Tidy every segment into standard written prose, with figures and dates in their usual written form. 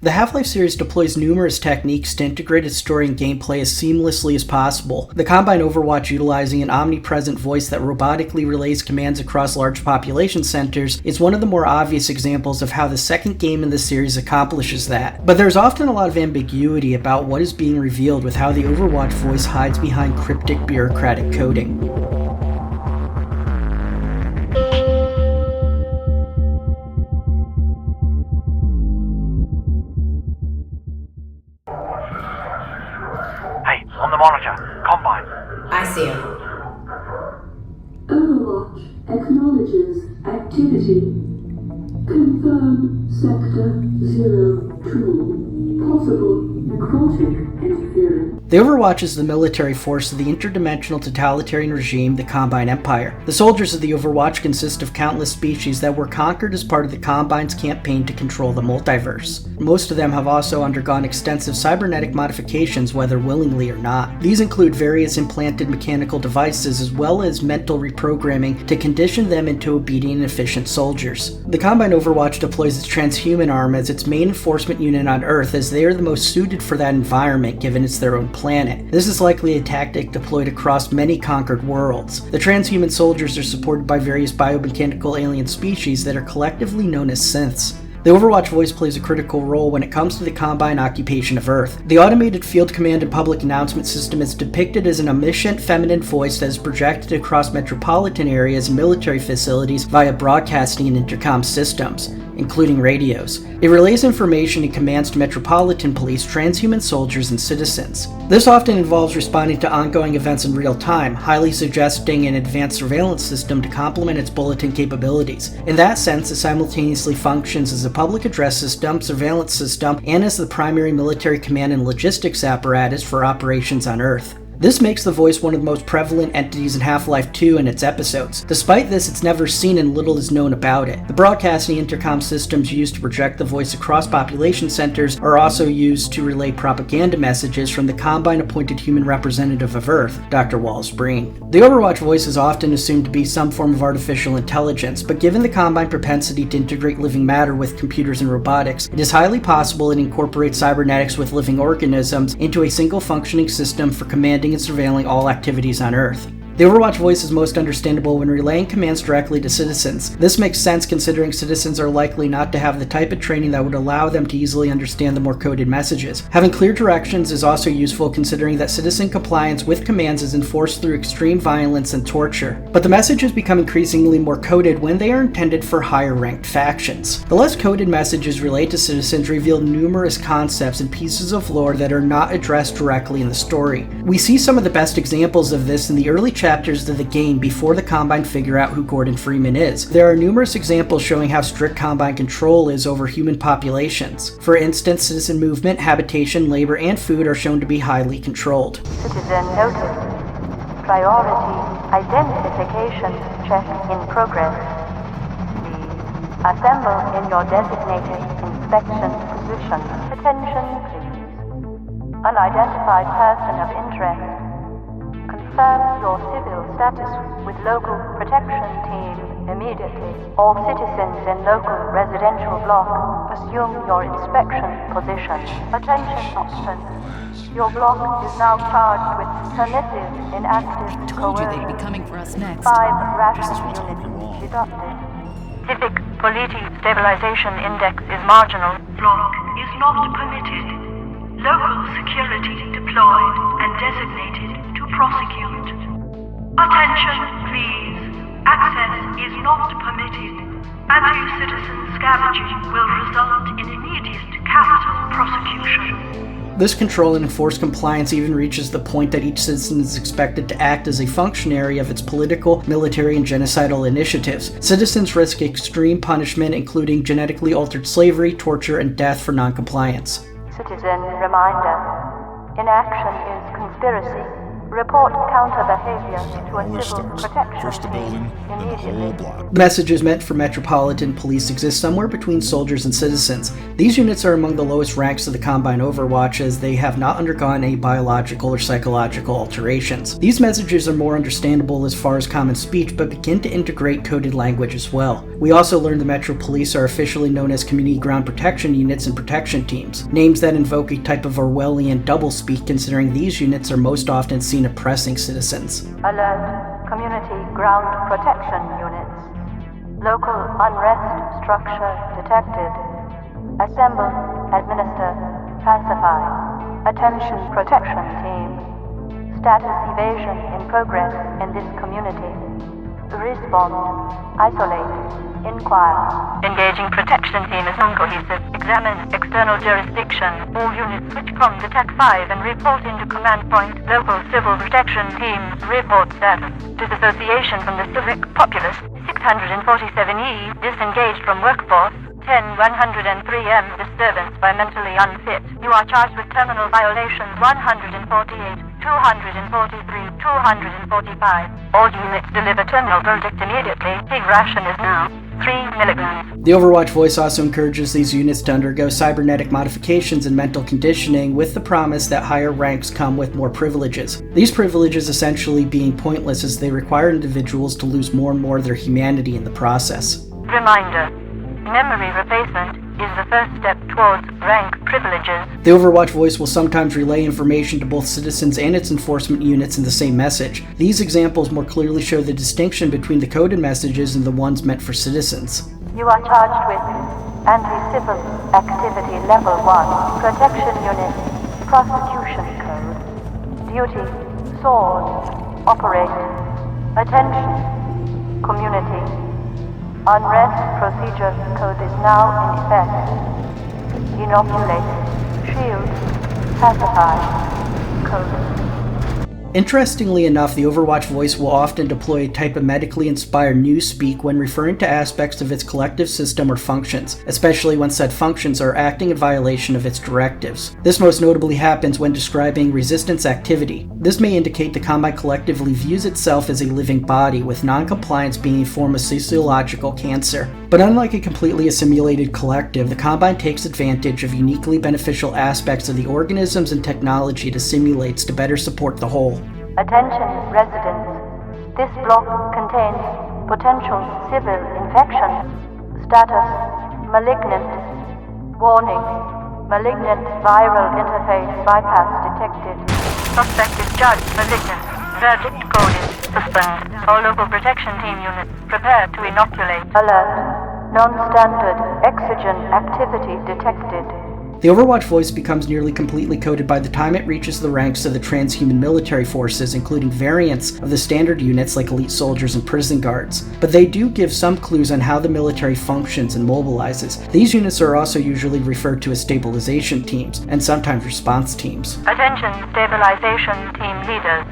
The Half-Life series deploys numerous techniques to integrate its story and gameplay as seamlessly as possible. The Combine OverWatch, utilizing an omnipresent voice that robotically relays commands across large population centers, is one of the more obvious examples of how the second game in the series accomplishes that. But there's often a lot of ambiguity about what is being revealed with how the Overwatch voice hides behind cryptic bureaucratic coding. On the monitor, Combine. I see him. Overwatch acknowledges activity. Confirm Sector 0 true. Possible necrotic interference. The Overwatch is the military force of the interdimensional totalitarian regime, the Combine Empire. The soldiers of the Overwatch consist of countless species that were conquered as part of the Combine's campaign to control the multiverse. Most of them have also undergone extensive cybernetic modifications, whether willingly or not. These include various implanted mechanical devices as well as mental reprogramming to condition them into obedient and efficient soldiers. The Combine Overwatch deploys its transhuman arm as its main enforcement unit on Earth, as they are the most suited for that environment given it's their own planet. This is likely a tactic deployed across many conquered worlds. The transhuman soldiers are supported by various biomechanical alien species that are collectively known as synths. The Overwatch voice plays a critical role when it comes to the Combine occupation of Earth. The automated field command and public announcement system is depicted as an omniscient feminine voice that is projected across metropolitan areas and military facilities via broadcasting and intercom systems, including radios. It relays information and commands to metropolitan police, transhuman soldiers, and citizens. This often involves responding to ongoing events in real time, highly suggesting an advanced surveillance system to complement its bulletin capabilities. In that sense, it simultaneously functions as a public address system, surveillance system, and as the primary military command and logistics apparatus for operations on Earth. This makes the voice one of the most prevalent entities in Half-Life 2 and its episodes. Despite this, it's never seen and little is known about it. The broadcasting intercom systems used to project the voice across population centers are also used to relay propaganda messages from the Combine-appointed human representative of Earth, Dr. Wallace Breen. The Overwatch voice is often assumed to be some form of artificial intelligence, but given the Combine propensity to integrate living matter with computers and robotics, it is highly possible it incorporates cybernetics with living organisms into a single functioning system for commanding and surveilling all activities on Earth. The Overwatch voice is most understandable when relaying commands directly to citizens. This makes sense considering citizens are likely not to have the type of training that would allow them to easily understand the more coded messages. Having clear directions is also useful considering that citizen compliance with commands is enforced through extreme violence and torture. But the messages become increasingly more coded when they are intended for higher ranked factions. The less coded messages relayed to citizens reveal numerous concepts and pieces of lore that are not addressed directly in the story. We see some of the best examples of this in the early chapters of the game before the Combine figure out who Gordon Freeman is. There are numerous examples showing how strict Combine control is over human populations. For instance, citizen movement, habitation, labor, and food are shown to be highly controlled. Citizen notice. Priority identification check in progress. Please assemble in your designated inspection position. Attention, please. Unidentified person of interest. Confirm your civil status with local protection team immediately. All citizens in local residential block assume your inspection position. Attention, Austin. Your block is now charged with permissive inactive coercion. They'd be coming for us next. 5 ration units deducted. Civic polity stabilization index is marginal. Block is not permitted. Local security deployed and designated to prosecute. Attention, please. Access is not permitted. Anti-citizen scavenging will result in immediate capital prosecution. This control and enforced compliance even reaches the point that each citizen is expected to act as a functionary of its political, military, and genocidal initiatives. Citizens risk extreme punishment, including genetically altered slavery, torture, and death for noncompliance. Citizen reminder. Inaction is conspiracy. Report counter behavior to a All civil starts protection first the team building, then the whole immediately. block. The messages meant for Metropolitan Police exist somewhere between soldiers and citizens. These units are among the lowest ranks of the Combine OverWatch as they have not undergone any biological or psychological alterations. These messages are more understandable as far as common speech, but begin to integrate coded language as well. We also learned the Metro Police are officially known as Community Ground Protection Units and Protection Teams, names that invoke a type of Orwellian doublespeak considering these units are most often seen oppressing citizens. Alert Community Ground Protection Units. Local unrest structure detected. Assemble, administer, pacify. Attention Protection Team. Status evasion in progress in this community. Respond, isolate, inquire. Engaging protection team is non-cohesive. Examine external jurisdiction. All units switch comms to TAC 5 and report into command point. Local civil protection team report status. Disassociation from the civic populace. 647E disengaged from workforce. 10-103M disturbance by mentally unfit. You are charged with terminal violations 148, 243, 245. All units deliver terminal verdict immediately. Pig ration is now 3 milligrams. The Overwatch Voice also encourages these units to undergo cybernetic modifications and mental conditioning with the promise that higher ranks come with more privileges. These privileges essentially being pointless as they require individuals to lose more and more of their humanity in the process. Reminder. Memory replacement is the first step towards rank privileges. The Overwatch Voice will sometimes relay information to both citizens and its enforcement units in the same message. These examples more clearly show the distinction between the coded messages and the ones meant for citizens. You are charged with Anti-Civil Activity Level 1, Protection Unit, Prosecution Code, Duty, Sword, Operate, Attention, Community. Unrest Procedure Code is now in effect. Inoculate, shield, pacify, code. Interestingly enough, the Overwatch Voice will often deploy a type of medically inspired newspeak when referring to aspects of its collective system or functions, especially when said functions are acting in violation of its directives. This most notably happens when describing resistance activity. This may indicate the Combine collectively views itself as a living body, with non-compliance being a form of sociological cancer. But unlike a completely assimilated collective, the Combine takes advantage of uniquely beneficial aspects of the organisms and technology it assimilates to better support the whole. Attention residents. This block contains potential civil infection. Status malignant. Warning. Malignant viral interface bypass detected. Suspect is judged malignant. Verdict coded. Suspend. All local protection team units prepare to inoculate. Alert. Non-standard exogen activity detected. The Overwatch Voice becomes nearly completely coded by the time it reaches the ranks of the transhuman military forces, including variants of the standard units like elite soldiers and prison guards. But they do give some clues on how the military functions and mobilizes. These units are also usually referred to as stabilization teams, and sometimes response teams. Attention stabilization team leaders.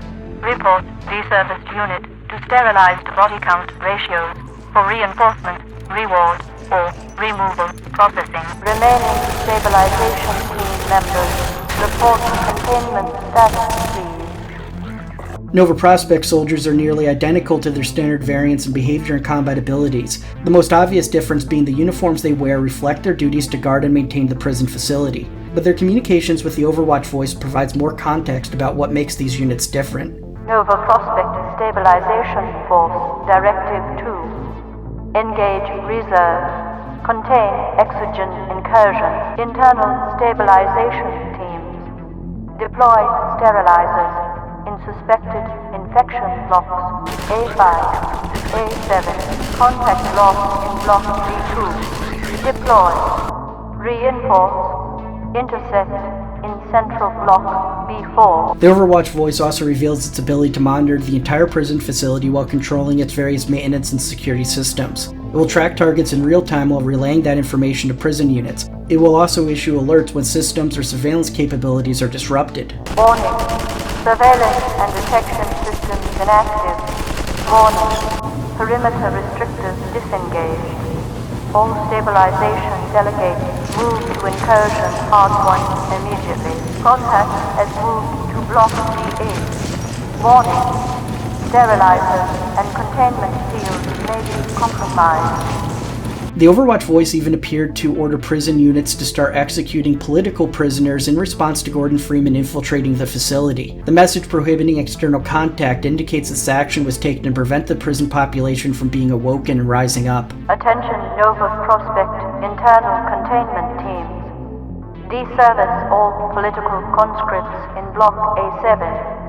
Report reserviced unit to sterilized body count ratios for reinforcement, reward, or removal processing. Remaining stabilization team members, report containment status, please. Nova Prospect soldiers are nearly identical to their standard variants in behavior and combat abilities, the most obvious difference being the uniforms they wear reflect their duties to guard and maintain the prison facility. But their communications with the Overwatch Voice provides more context about what makes these units different. Nova Prospect Stabilization Force, Directive 2. Engage reserve. Contain exogen incursion. Internal stabilization teams. Deploy sterilizers in suspected infection blocks A5, A7. Contact lost in block B2. Deploy. Reinforce. Intercept in central block B4. The Overwatch Voice also reveals its ability to monitor the entire prison facility while controlling its various maintenance and security systems. It will track targets in real time while relaying that information to prison units. It will also issue alerts when systems or surveillance capabilities are disrupted. Warning. Surveillance and detection systems inactive. Warning. Perimeter restrictors disengaged. All stabilization delegates move to incursion hard point immediately. Contact has moved to block B8. Warning. Sterilizers and containment fields may be compromised. The Overwatch Voice even appeared to order prison units to start executing political prisoners in response to Gordon Freeman infiltrating the facility. The message prohibiting external contact indicates this action was taken to prevent the prison population from being awoken and rising up. Attention Nova Prospect internal containment teams. Deservice all political conscripts in Block A7.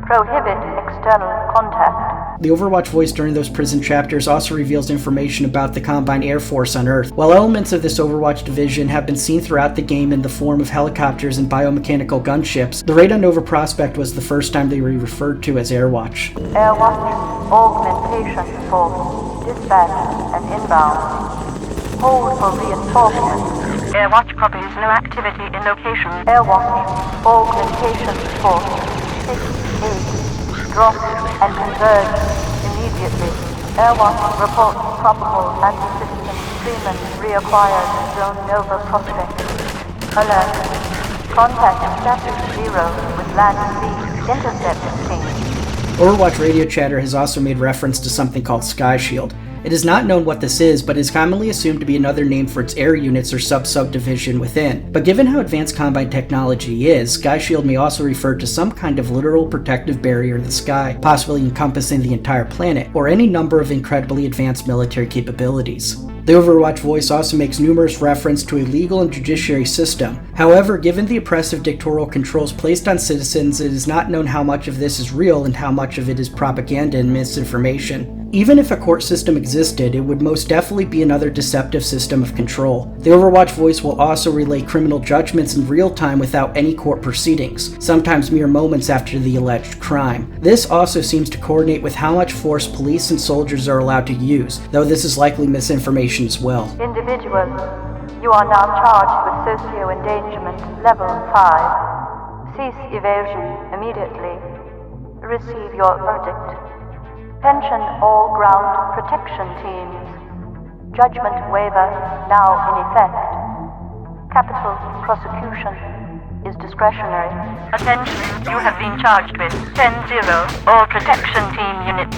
Prohibit external contact. The Overwatch Voice during those prison chapters also reveals information about the Combine Air Force on Earth. While elements of this Overwatch division have been seen throughout the game in the form of helicopters and biomechanical gunships, the raid on Nova Prospect was the first time they were referred to as AirWatch. AirWatch augmentation force dispatched and inbound. Hold for reinforcement. AirWatch copies no activity in location. AirWatch augmentation force 6-8. Drop and converge immediately. AirWatch reports probable anti-system Freeman reacquired Zone Nova Prospect. Alert. Contact status 0 with Land C. Intercept team. Overwatch radio chatter has also made reference to something called Sky Shield. It is not known what this is, but is commonly assumed to be another name for its air units or sub-subdivision within. But given how advanced Combine technology is, Sky Shield may also refer to some kind of literal protective barrier in the sky, possibly encompassing the entire planet, or any number of incredibly advanced military capabilities. The Overwatch Voice also makes numerous reference to a legal and judiciary system. However, given the oppressive dictatorial controls placed on citizens, it is not known how much of this is real and how much of it is propaganda and misinformation. Even if a court system existed, it would most definitely be another deceptive system of control. The Overwatch Voice will also relay criminal judgments in real time without any court proceedings, sometimes mere moments after the alleged crime. This also seems to coordinate with how much force police and soldiers are allowed to use, though this is likely misinformation as well. Individual, you are now charged with socio-endangerment level 5. Cease evasion immediately. Receive your verdict. Pension all ground protection teams. Judgment waiver now in effect. Capital prosecution is discretionary. Attention, you have been charged with 10-0 all protection team units.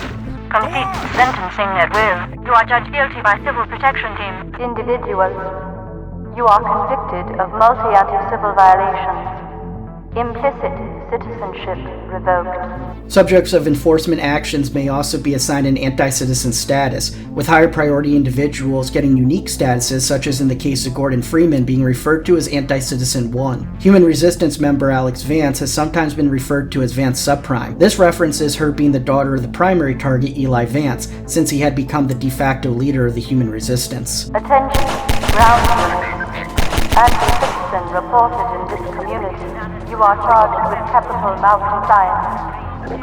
Complete sentencing at will. You are judged guilty by civil protection team. Individual, you are convicted of multi-anti-civil violations. Implicit citizenship revoked. Subjects of enforcement actions may also be assigned an anti-citizen status, with higher priority individuals getting unique statuses, such as in the case of Gordon Freeman being referred to as Anti-Citizen 1. Human Resistance member Alex Vance has sometimes been referred to as Vance Subprime. This references her being the daughter of the primary target, Eli Vance, since he had become the de facto leader of the Human Resistance. Attention, ground units. Anti-citizen reported in this community. You are charged with capital malcompliance.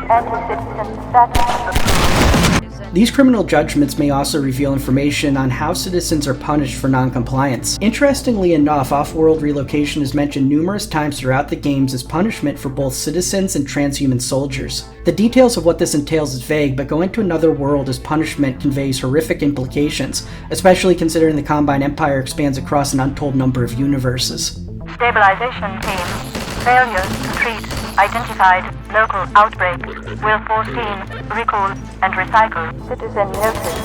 Anti-citizen status approved. These criminal judgments may also reveal information on how citizens are punished for non-compliance. Interestingly enough, off-world relocation is mentioned numerous times throughout the games as punishment for both citizens and transhuman soldiers. The details of what this entails is vague, but going to another world as punishment conveys horrific implications, especially considering the Combine Empire expands across an untold number of universes. Stabilization team. Failure to treat identified local outbreak will force team recall and recycle. Citizen notice.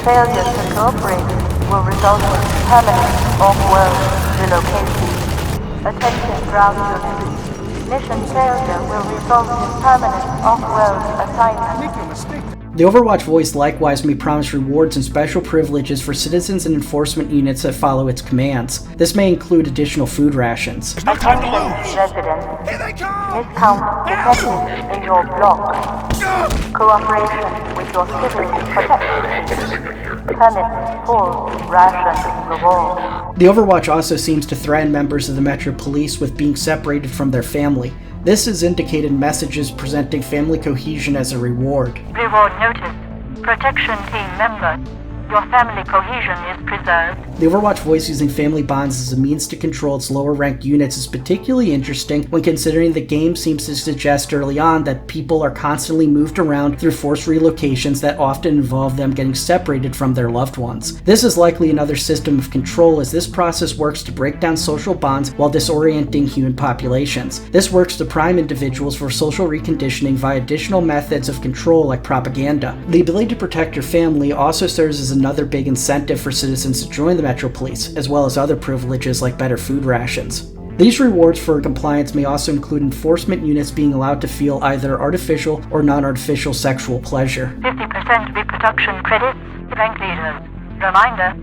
Failure to cooperate will result in permanent off-world relocation. Attention ground units. Mission failure will result in permanent off-world assignment. The Overwatch Voice likewise may promise rewards and special privileges for citizens and enforcement units that follow its commands. This may include additional food rations. Attention residents. Miscount detected in your block. Cooperation with your civil protection. Permit full ration reward. The Overwatch also seems to threaten members of the Metro Police with being separated from their family. This is indicated in messages presenting family cohesion as a reward. Reward notice. Protection team member. your family cohesion is preserved. The Overwatch Voice using family bonds as a means to control its lower-ranked units is particularly interesting when considering the game seems to suggest early on that people are constantly moved around through forced relocations that often involve them getting separated from their loved ones. This is likely another system of control, as this process works to break down social bonds while disorienting human populations. This works to prime individuals for social reconditioning via additional methods of control like propaganda. The ability to protect your family also serves as another big incentive for citizens to join the Metro Police, as well as other privileges like better food rations. These rewards for compliance may also include enforcement units being allowed to feel either artificial or non-artificial sexual pleasure. 50% reproduction credits, rank leaders. Reminder,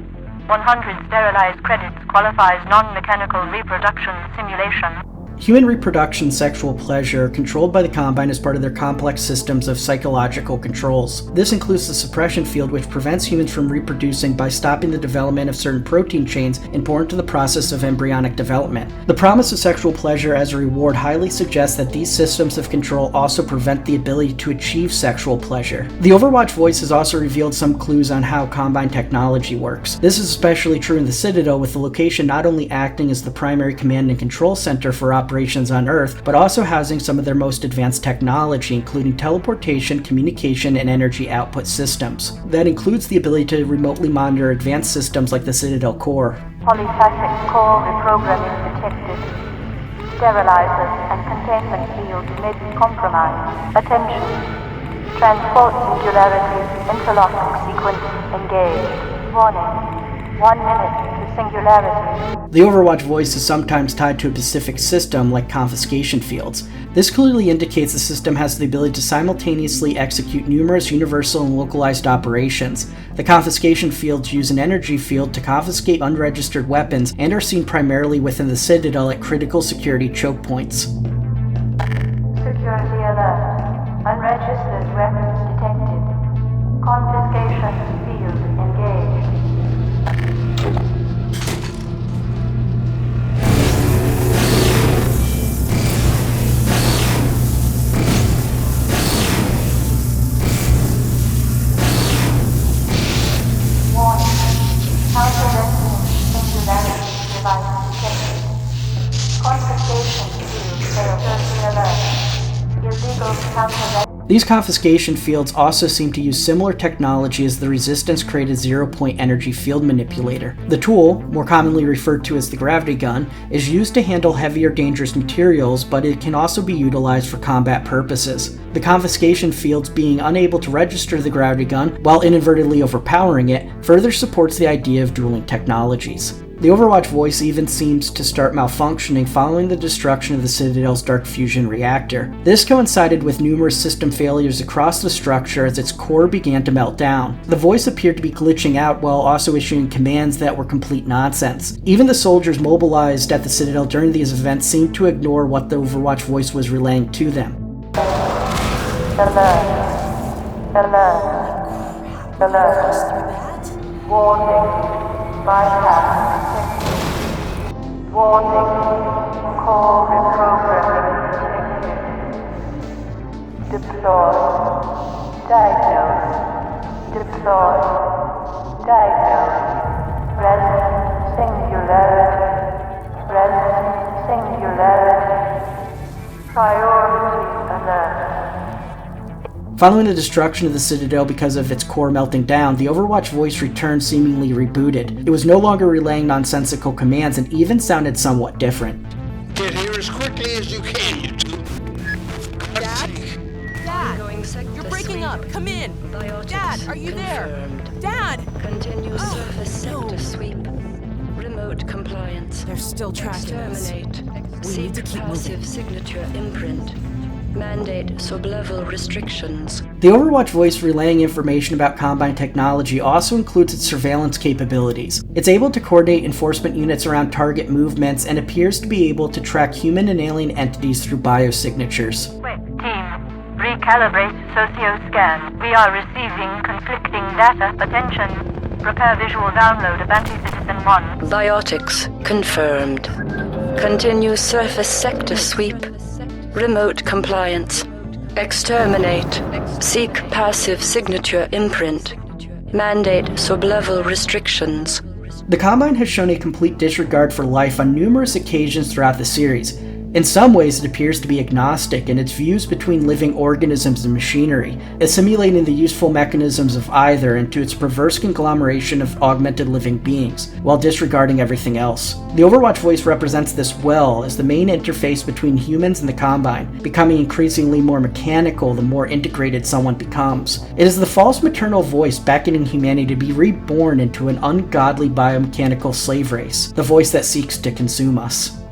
100 sterilized credits qualifies non-mechanical reproduction simulation. Human reproduction and sexual pleasure are controlled by the Combine as part of their complex systems of psychological controls. This includes the suppression field, which prevents humans from reproducing by stopping the development of certain protein chains important to the process of embryonic development. The promise of sexual pleasure as a reward highly suggests that these systems of control also prevent the ability to achieve sexual pleasure. The Overwatch Voice has also revealed some clues on how Combine technology works. This is especially true in the Citadel, with the location not only acting as the primary command and control center for operations on Earth, but also housing some of their most advanced technology, including teleportation, communication, and energy output systems. That includes the ability to remotely monitor advanced systems like the Citadel core. Polyphasic core reprogramming detected. Sterilizers and containment fields may be compromised. Attention. Transport singularity interlock sequence engaged. Warning. 1 minute to singularity. The Overwatch Voice is sometimes tied to a specific system like confiscation fields. This clearly indicates the system has the ability to simultaneously execute numerous universal and localized operations. The confiscation fields use an energy field to confiscate unregistered weapons and are seen primarily within the Citadel at critical security choke points. Security alert. Unregistered weapons detected. Confiscation field engaged. These confiscation fields also seem to use similar technology as the Resistance-created zero-point energy field manipulator. The tool, more commonly referred to as the gravity gun, is used to handle heavier dangerous materials, but it can also be utilized for combat purposes. The confiscation fields being unable to register the gravity gun, while inadvertently overpowering it, further supports the idea of dueling technologies. The Overwatch Voice even seems to start malfunctioning following the destruction of the Citadel's dark fusion reactor. This coincided with numerous system failures across the structure as its core began to melt down. The voice appeared to be glitching out while also issuing commands that were complete nonsense. Even the soldiers mobilized at the Citadel during these events seemed to ignore what the Overwatch Voice was relaying to them. Alert. Alert. Alert. Warning. Bypass detected. Warning. Core reprogramming detected. Deploy. Diagnose. Deploy. Diagnose. Present singularity. Present singularity. Priority alert. Following the destruction of the Citadel because of its core melting down, the Overwatch Voice returned seemingly rebooted. It was no longer relaying nonsensical commands and even sounded somewhat different. Get here as quickly as you can, you two. Dad, you're breaking up. Come in. Dad, are you there? Dad! Continue surface sector sweep. Remote compliance. They're still tracking us. Exterminate. We need to keep passive moving. signature imprint. Mandate sub-level restrictions. The Overwatch Voice relaying information about Combine technology also includes its surveillance capabilities. It's able to coordinate enforcement units around target movements and appears to be able to track human and alien entities through biosignatures. Wait, team. Recalibrate socio-scan. We are receiving conflicting data. Attention. Prepare visual download of Anti-Citizen 1. Biotics confirmed. Continue surface sector sweep. Remote compliance. Exterminate. Seek passive signature imprint. mandate sublevel restrictions. The Combine has shown a complete disregard for life on numerous occasions throughout the series. In some ways, it appears to be agnostic in its views between living organisms and machinery, assimilating the useful mechanisms of either into its perverse conglomeration of augmented living beings, while disregarding everything else. The Overwatch Voice represents this well as the main interface between humans and the Combine, becoming increasingly more mechanical the more integrated someone becomes. It is the false maternal voice beckoning humanity to be reborn into an ungodly biomechanical slave race, the voice that seeks to consume us.